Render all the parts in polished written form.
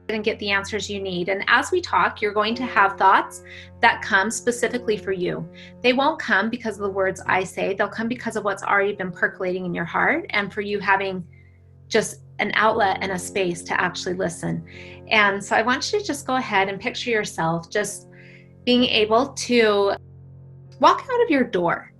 and get the answers you need. And as we talk, you're going to have thoughts that come specifically for you. They won't come because of the words I say. They'll come because of what's already been percolating in your heart, and for you having just an outlet and a space to actually listen. And so I want you to just go ahead and picture yourself just being able to walk out of your door,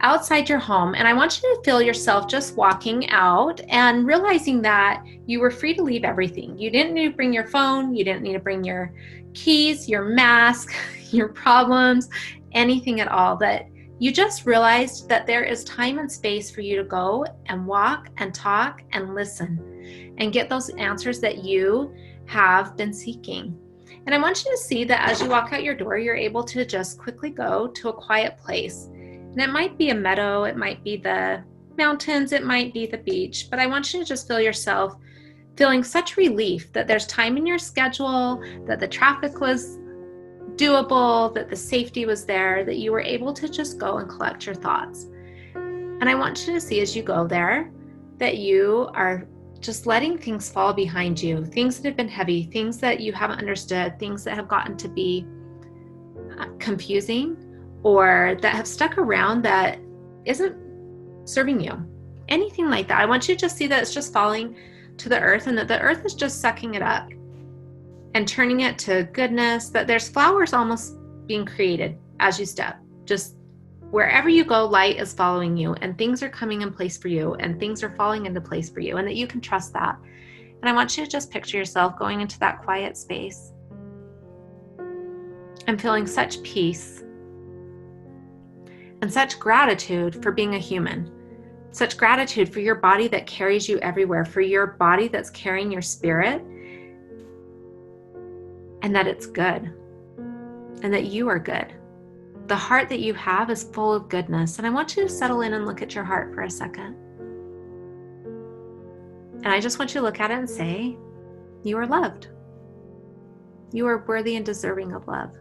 outside your home, and I want you to feel yourself just walking out and realizing that you were free to leave everything. You didn't need to bring your phone, you didn't need to bring your keys, your mask, your problems, anything at all. That you just realized that there is time and space for you to go and walk and talk and listen and get those answers that you have been seeking. And I want you to see that as you walk out your door, you're able to just quickly go to a quiet place. And it might be a meadow, it might be the mountains, it might be the beach, but I want you to just feel yourself feeling such relief that there's time in your schedule, that the traffic was doable, that the safety was there, that you were able to just go and collect your thoughts. And I want you to see as you go there that you are just letting things fall behind you, things that have been heavy, things that you haven't understood, things that have gotten to be confusing or that have stuck around that isn't serving you. Anything like that. I want you to just see that it's just falling to the earth and that the earth is just sucking it up and turning it to goodness, that there's flowers almost being created as you step. Just wherever you go, light is following you and things are coming in place for you and things are falling into place for you and that you can trust that. And I want you to just picture yourself going into that quiet space and feeling such peace and such gratitude for being a human, such gratitude for your body that carries you everywhere, for your body that's carrying your spirit, and that it's good and that you are good. The heart that you have is full of goodness. And I want you to settle in and look at your heart for a second. And I just want you to look at it and say, you are loved. You are worthy and deserving of love.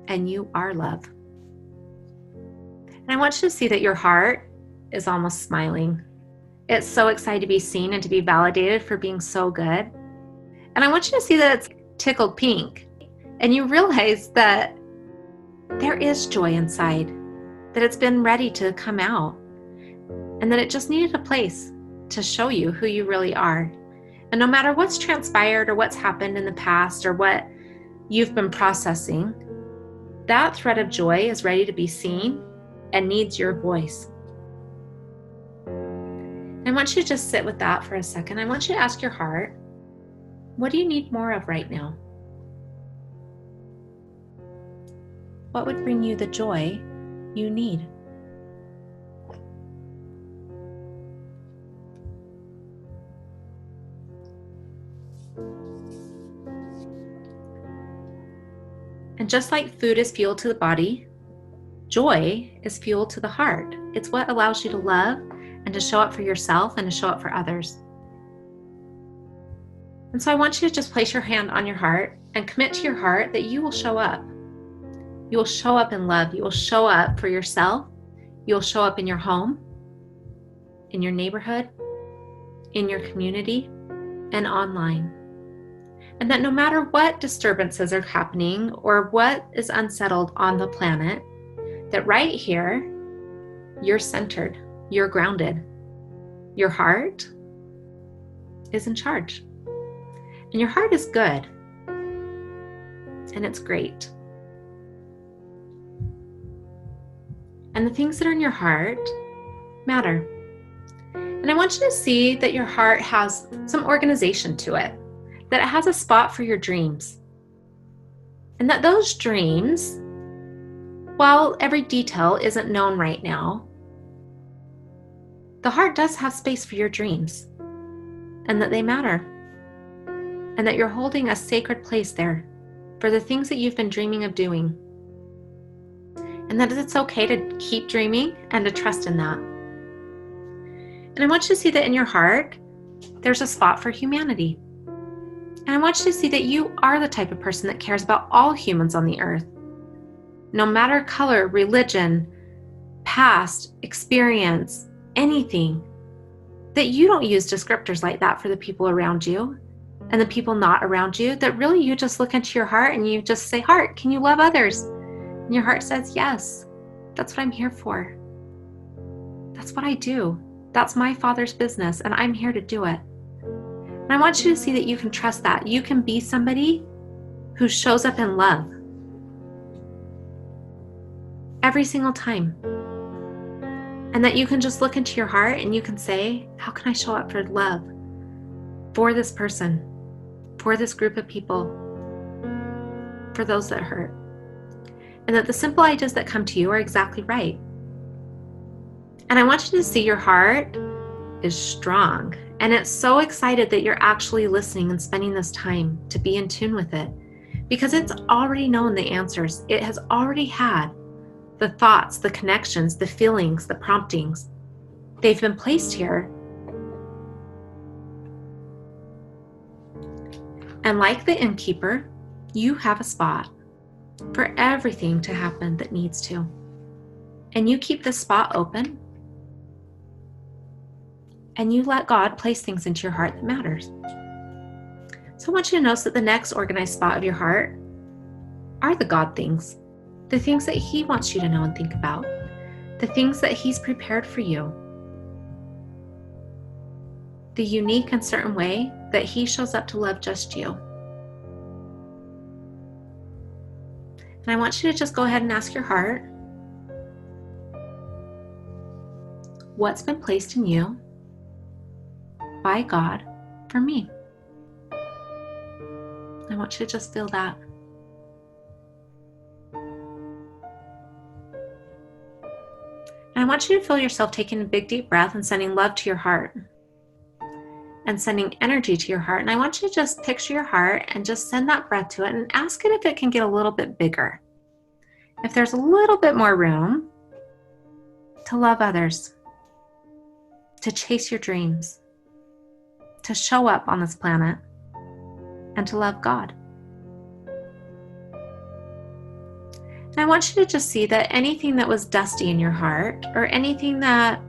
And you are love. And I want you to see that your heart is almost smiling. It's so excited to be seen and to be validated for being so good. And I want you to see that it's tickled pink. And you realize that there is joy inside, that it's been ready to come out, and that it just needed a place to show you who you really are. And no matter what's transpired or what's happened in the past or what you've been processing, that thread of joy is ready to be seen and needs your voice. I want you to just sit with that for a second. I want you to ask your heart, what do you need more of right now? What would bring you the joy you need? And just like food is fuel to the body, joy is fuel to the heart. It's what allows you to love and to show up for yourself and to show up for others. And so I want you to just place your hand on your heart and commit to your heart that you will show up. You will show up in love. You will show up for yourself. You will show up in your home, in your neighborhood, in your community, and online. And that no matter what disturbances are happening or what is unsettled on the planet, that right here, you're centered, you're grounded. Your heart is in charge. And your heart is good. And it's great. And the things that are in your heart matter. And I want you to see that your heart has some organization to it, that it has a spot for your dreams. And that those dreams, while every detail isn't known right now, the heart does have space for your dreams and that they matter. And that you're holding a sacred place there for the things that you've been dreaming of doing. And that it's okay to keep dreaming and to trust in that. And I want you to see that in your heart, there's a spot for humanity. And I want you to see that you are the type of person that cares about all humans on the earth. No matter color, religion, past, experience, anything. that you don't use descriptors like that for the people around you and the people not around you, that really you just look into your heart and you just say, heart, can you love others? And your heart says, yes, that's what I'm here for. That's what I do. That's my Father's business, and I'm here to do it. And I want you to see that you can trust that. You can be somebody who shows up in love every single time. And that you can just look into your heart and you can say, how can I show up for love for this person, for this group of people, for those that hurt? And that the simple ideas that come to you are exactly right. And I want you to see your heart is strong. And it's so excited that you're actually listening and spending this time to be in tune with it. Because it's already known the answers. It has already had the thoughts, the connections, the feelings, the promptings. They've been placed here. And like the innkeeper, you have a spot for everything to happen that needs to. And you keep this spot open. And you let God place things into your heart that matters. So I want you to notice that the next organized spot of your heart are the God things. The things that He wants you to know and think about. The things that He's prepared for you. The unique and certain way that He shows up to love just you. And I want you to just go ahead and ask your heart, what's been placed in you by God for me? I want you to just feel that. And I want you to feel yourself taking a big deep breath and sending love to your heart and sending energy to your heart. And I want you to just picture your heart and just send that breath to it and ask it if it can get a little bit bigger. If there's a little bit more room to love others, to chase your dreams, to show up on this planet, and to love God. And I want you to just see that anything that was dusty in your heart, or anything that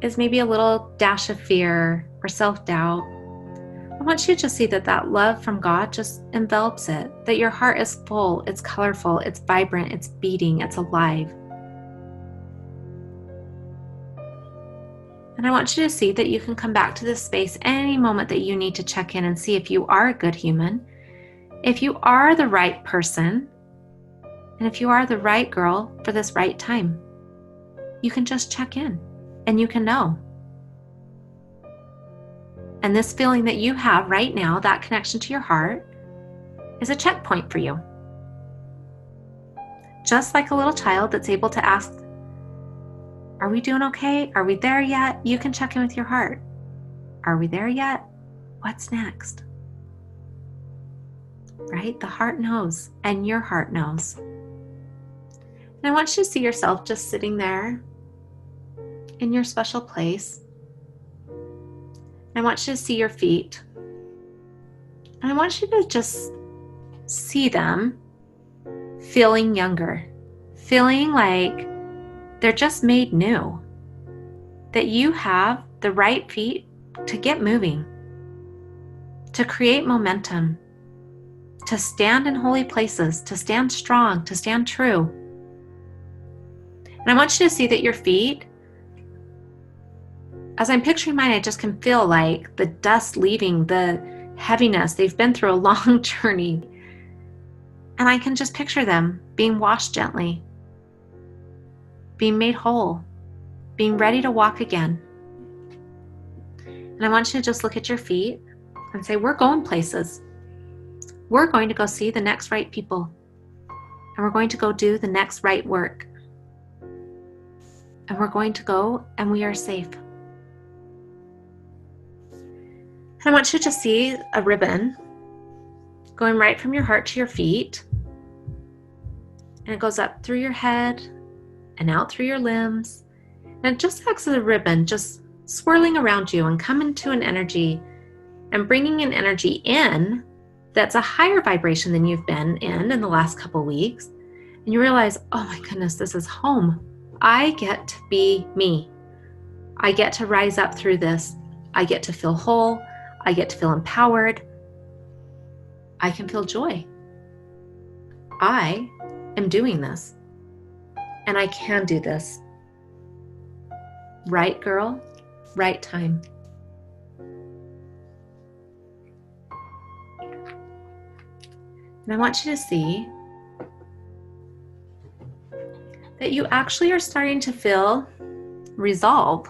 is maybe a little dash of fear or self-doubt, I want you to just see that that love from God just envelops it, that your heart is full, it's colorful, it's vibrant, it's beating, it's alive. And I want you to see that you can come back to this space any moment that you need to check in and see if you are a good human, if you are the right person, and if you are the right girl for this right time. You can just check in and you can know. And this feeling that you have right now, that connection to your heart, is a checkpoint for you. Just like a little child that's able to ask, are we doing okay? Are we there yet? You can check in with your heart. Are we there yet? What's next? Right? The heart knows, and your heart knows. And I want you to see yourself just sitting there in your special place. I want you to see your feet. And I want you to just see them feeling younger, feeling like they're just made new, that you have the right feet to get moving, to create momentum, to stand in holy places, to stand strong, to stand true. And I want you to see that your feet, as I'm picturing mine, I just can feel like the dust leaving, the heaviness. They've been through a long journey. And I can just picture them being washed gently, being made whole, being ready to walk again. And I want you to just look at your feet and say, we're going places. We're going to go see the next right people. And we're going to go do the next right work. And we're going to go and we are safe. And I want you to see a ribbon going right from your heart to your feet. And it goes up through your head and out through your limbs. And it just acts as a ribbon, just swirling around you and coming to an energy and bringing an energy in that's a higher vibration than you've been in the last couple weeks. And you realize, oh my goodness, this is home. I get to be me. I get to rise up through this. I get to feel whole. I get to feel empowered. I can feel joy. I am doing this. And I can do this. Right girl, right time. And I want you to see that you actually are starting to feel resolve,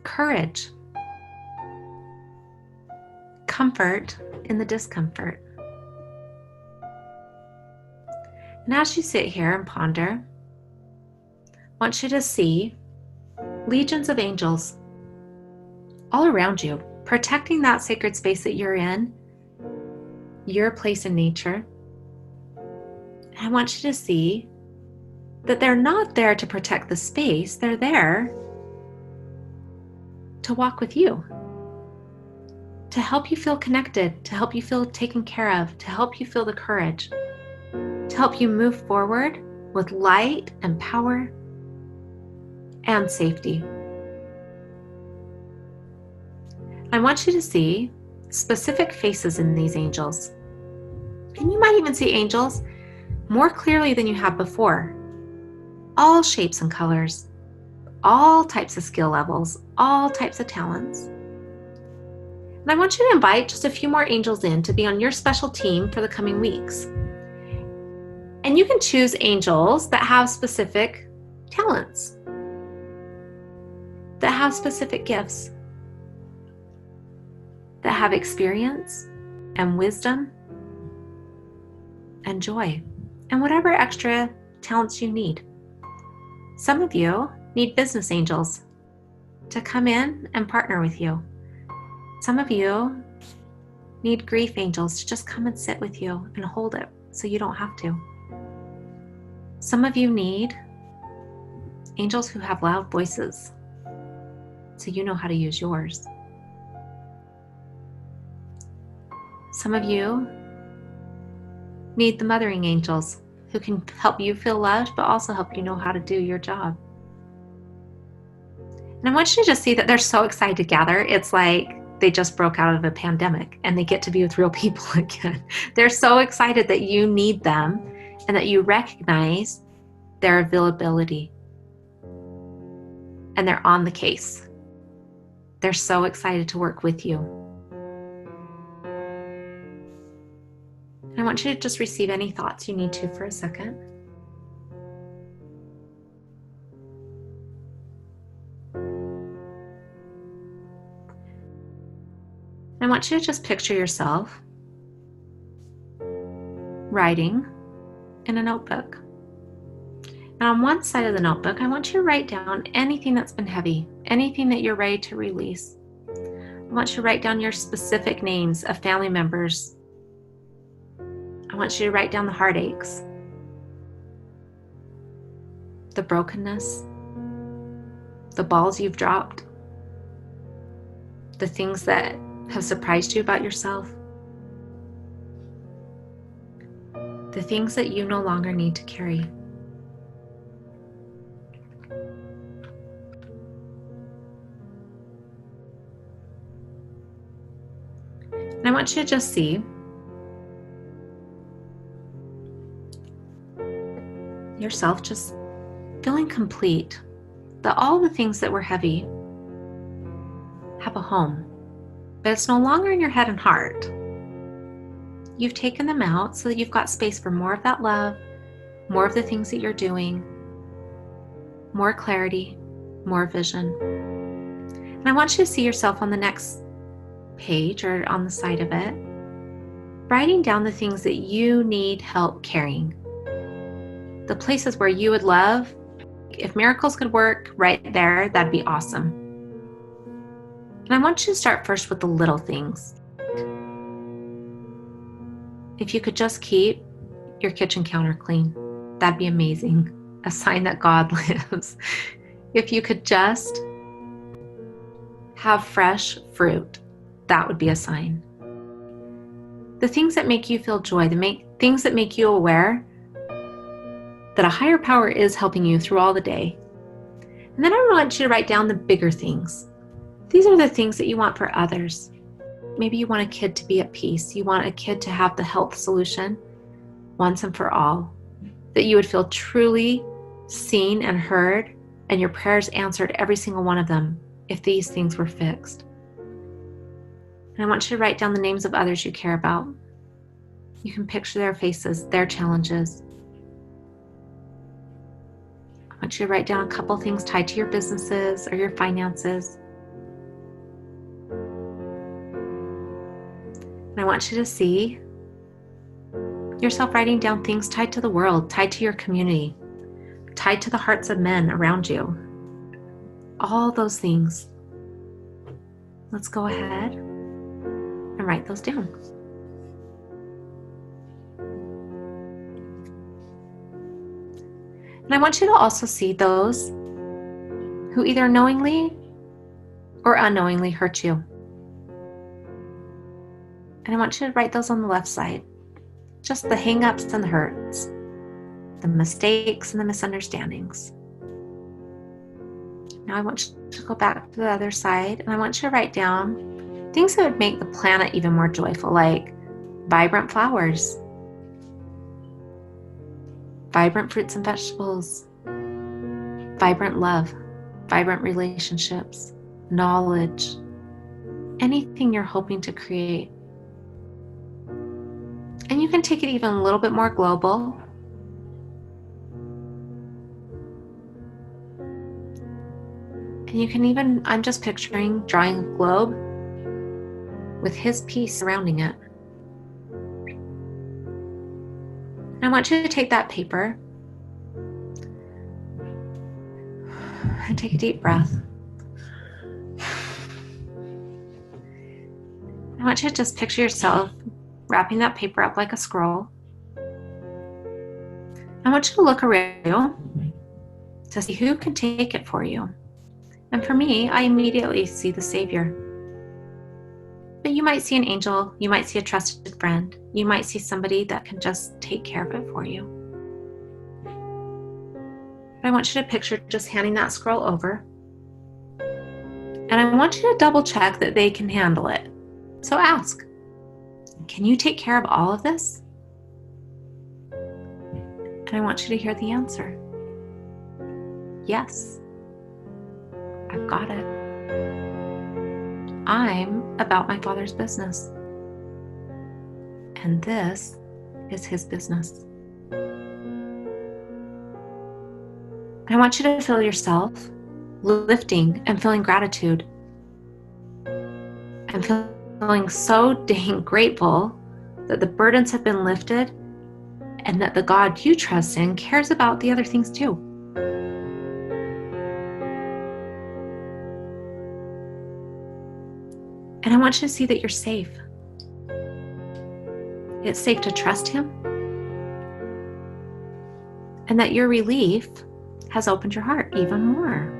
courage, comfort in the discomfort. And as you sit here and ponder, I want you to see legions of angels all around you, protecting that sacred space that you're in, your place in nature. And I want you to see that they're not there to protect the space, they're there to walk with you, to help you feel connected, to help you feel taken care of, to help you feel the courage, to help you move forward with light and power and safety. I want you to see specific faces in these angels. And you might even see angels more clearly than you have before. All shapes and colors, all types of skill levels, all types of talents. And I want you to invite just a few more angels in to be on your special team for the coming weeks. And you can choose angels that have specific talents, that have specific gifts, that have experience and wisdom and joy and whatever extra talents you need. Some of you need business angels to come in and partner with you. Some of you need grief angels to just come and sit with you and hold it so you don't have to. Some of you need angels who have loud voices so you know how to use yours. Some of you need the mothering angels who can help you feel loved but also help you know how to do your job. And I want you to just see that they're so excited to gather. It's like they just broke out of a pandemic and they get to be with real people again. They're so excited that you need them and that you recognize their availability. And they're on the case. They're so excited to work with you. And I want you to just receive any thoughts you need to for a second. I want you to just picture yourself writing in a notebook. And on one side of the notebook, I want you to write down anything that's been heavy, anything that you're ready to release. I want you to write down your specific names of family members. I want you to write down the heartaches, the brokenness, the balls you've dropped, the things that have surprised you about yourself, the things that you no longer need to carry. And I want you to just see yourself just feeling complete, that all the things that were heavy have a home, but it's no longer in your head and heart. You've taken them out so that you've got space for more of that love, more of the things that you're doing, more clarity, more vision. And I want you to see yourself on the next page or on the side of it, writing down the things that you need help carrying. The places where you would love, if miracles could work right there, that'd be awesome. And I want you to start first with the little things. If you could just keep your kitchen counter clean, that'd be amazing. A sign that God lives. If you could just have fresh fruit, that would be a sign. The things that make you feel joy, things that make you aware that a higher power is helping you through all the day. And then I want you to write down the bigger things. These are the things that you want for others. Maybe you want a kid to be at peace. You want a kid to have the health solution once and for all. That you would feel truly seen and heard, and your prayers answered, every single one of them, if these things were fixed. And I want you to write down the names of others you care about. You can picture their faces, their challenges. I want you to write down a couple things tied to your businesses or your finances. And I want you to see yourself writing down things tied to the world, tied to your community, tied to the hearts of men around you. All those things. Let's go ahead and write those down. And I want you to also see those who either knowingly or unknowingly hurt you. And I want you to write those on the left side. Just the hang-ups and the hurts, the mistakes and the misunderstandings. Now I want you to go back to the other side, and I want you to write down things that would make the planet even more joyful, like vibrant flowers, vibrant fruits and vegetables, vibrant love, vibrant relationships, knowledge, anything you're hoping to create. And you can take it even a little bit more global. And you can even, I'm just picturing drawing a globe with his peace surrounding it. And I want you to take that paper and take a deep breath. I want you to just picture yourself wrapping that paper up like a scroll. I want you to look around you to see who can take it for you. And for me, I immediately see the Savior. But you might see an angel, you might see a trusted friend, you might see somebody that can just take care of it for you. But I want you to picture just handing that scroll over. And I want you to double check that they can handle it. So ask, can you take care of all of this? And I want you to hear the answer. Yes, I've got it. I'm about my Father's business. And this is his business. I want you to feel yourself lifting and feeling gratitude. And feeling so dang grateful that the burdens have been lifted and that the God you trust in cares about the other things too. And I want you to see that you're safe. It's safe to trust him. And that your relief has opened your heart even more.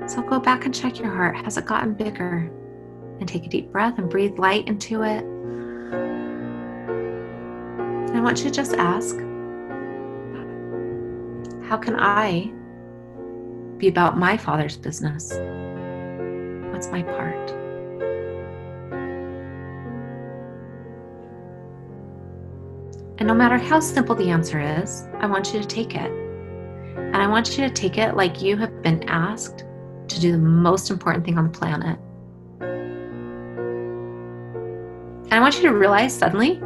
So go back and check your heart. Has it gotten bigger? And take a deep breath and breathe light into it. And I want you to just ask, how can I be about my Father's business? What's my part? And no matter how simple the answer is, I want you to take it. And I want you to take it like you have been asked to do the most important thing on the planet. And I want you to realize suddenly,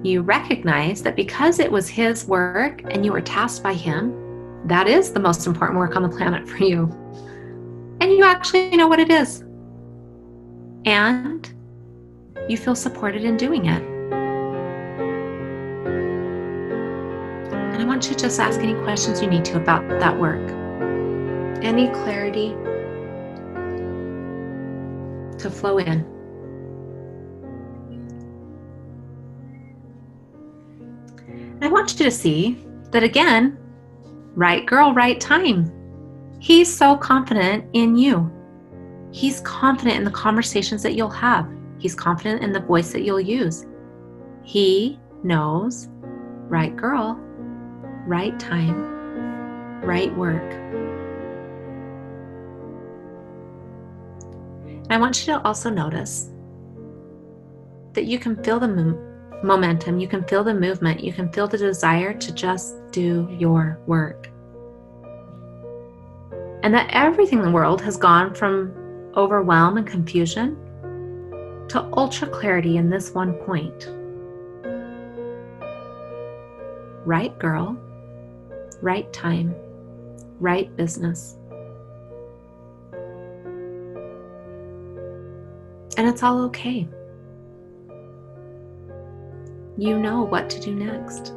you recognize that because it was his work and you were tasked by him, that is the most important work on the planet for you. And you actually know what it is. And you feel supported in doing it. And I want you to just ask any questions you need to about that work. Any clarity to flow in. And I want you to see that again, right girl, right time. He's so confident in you. He's confident in the conversations that you'll have. He's confident in the voice that you'll use. He knows, right girl, right time, right work. I want you to also notice that you can feel the momentum, you can feel the movement, you can feel the desire to just do your work. And that everything in the world has gone from overwhelm and confusion to ultra clarity in this one point. Right girl, right time, right business. And it's all okay. You know what to do next.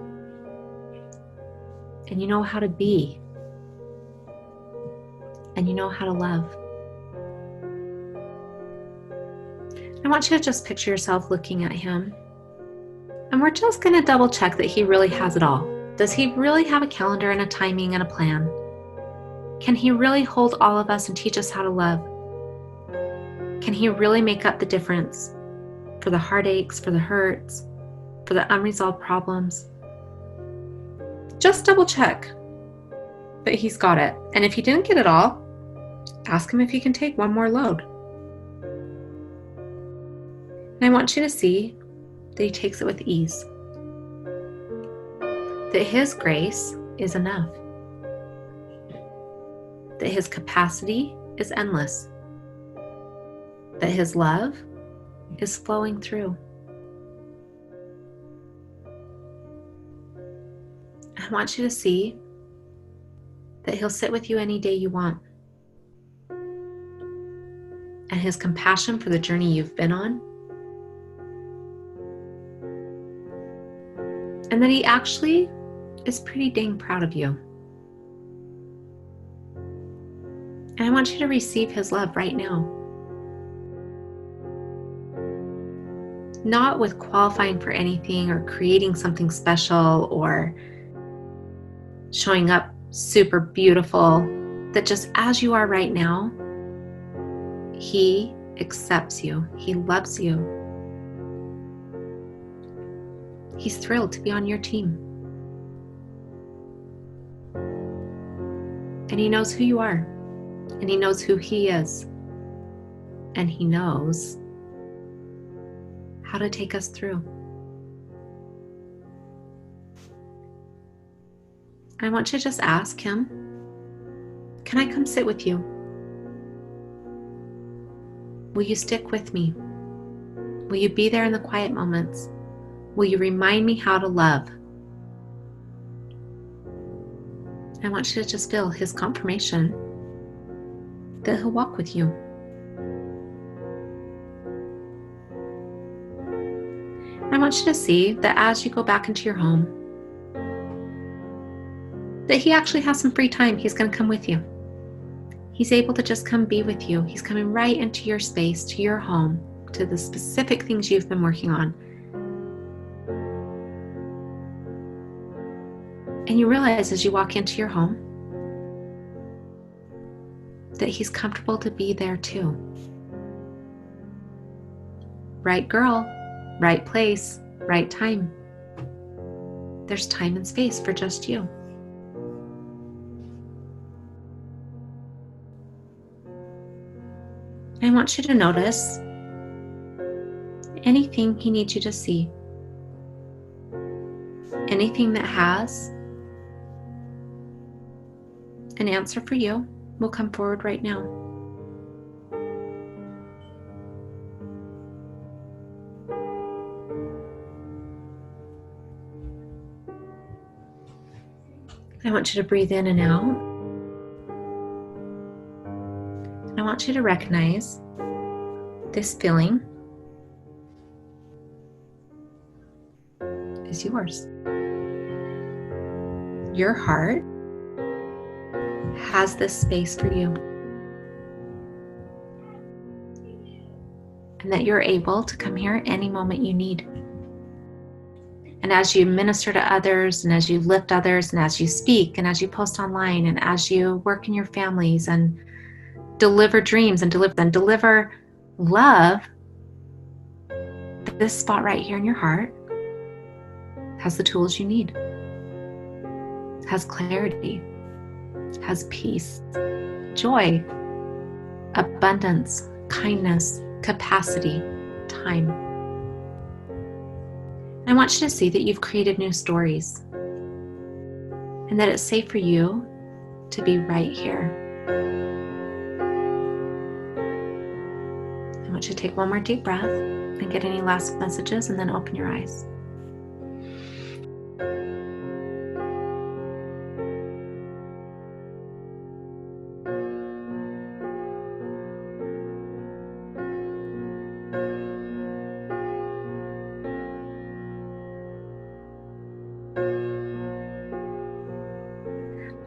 And you know how to be. And you know how to love. I want you to just picture yourself looking at him. And we're just going to double check that he really has it all. Does he really have a calendar and a timing and a plan? Can he really hold all of us and teach us how to love? Can he really make up the difference for the heartaches, for the hurts, for the unresolved problems? Just double check that he's got it. And if he didn't get it all, ask him if he can take one more load. And I want you to see that he takes it with ease. That his grace is enough. That his capacity is endless. That his love is flowing through. I want you to see that he'll sit with you any day you want. And his compassion for the journey you've been on. And that he actually is pretty dang proud of you. And I want you to receive his love right now. Not with qualifying for anything or creating something special or showing up super beautiful. That just as you are right now, he accepts you. He loves you. He's thrilled to be on your team. And he knows who you are. And he knows who he is. And he knows how to take us through. I want you to just ask him, can I come sit with you? Will you stick with me? Will you be there in the quiet moments? Will you remind me how to love? I want you to just feel his confirmation that he'll walk with you. I want you to see that as you go back into your home, that he actually has some free time. He's going to come with you. He's able to just come be with you. He's coming right into your space, to your home, to the specific things you've been working on. And you realize as you walk into your home that he's comfortable to be there too. Right girl, right place, right time. There's time and space for just you. I want you to notice anything he needs you to see. Anything that has an answer for you will come forward right now. I want you to breathe in and out. I want you to recognize this feeling is yours. Your heart has this space for you. And that you're able to come here any moment you need. And as you minister to others, and as you lift others, and as you speak, and as you post online, and as you work in your families, and deliver dreams, and deliver love, this spot right here in your heart has the tools you need. It has clarity, it has peace, joy, abundance, kindness, capacity, time. I want you to see that you've created new stories and that it's safe for you to be right here. I want you to take one more deep breath and get any last messages, and then open your eyes.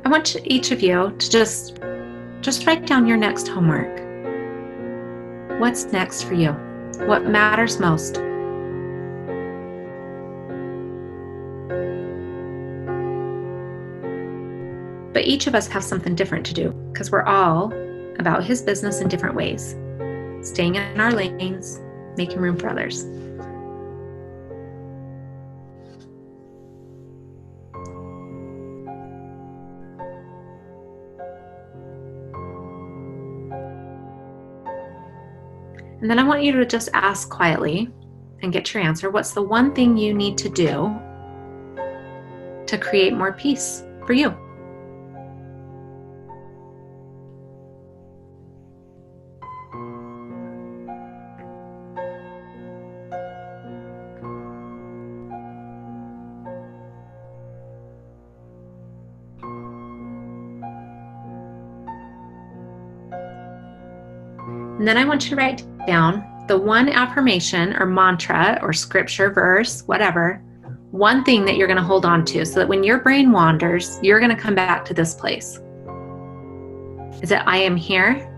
I want each of you to just write down your next homework. What's next for you? What matters most? But each of us have something different to do because we're all about His business in different ways. Staying in our lanes, making room for others. And then I want you to just ask quietly and get your answer. What's the one thing you need to do to create more peace for you? And then I want you to write down the one affirmation or mantra or scripture verse, whatever, one thing that you're going to hold on to so that when your brain wanders, you're going to come back to this place. Is it, I am here.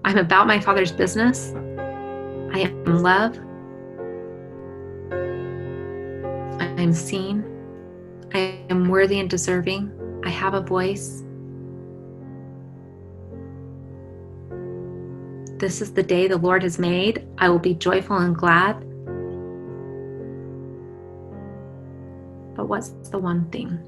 I'm about my Father's business. I am love. I am seen. I am worthy and deserving. I have a voice. This is the day the Lord has made. I will be joyful and glad. But what's the one thing?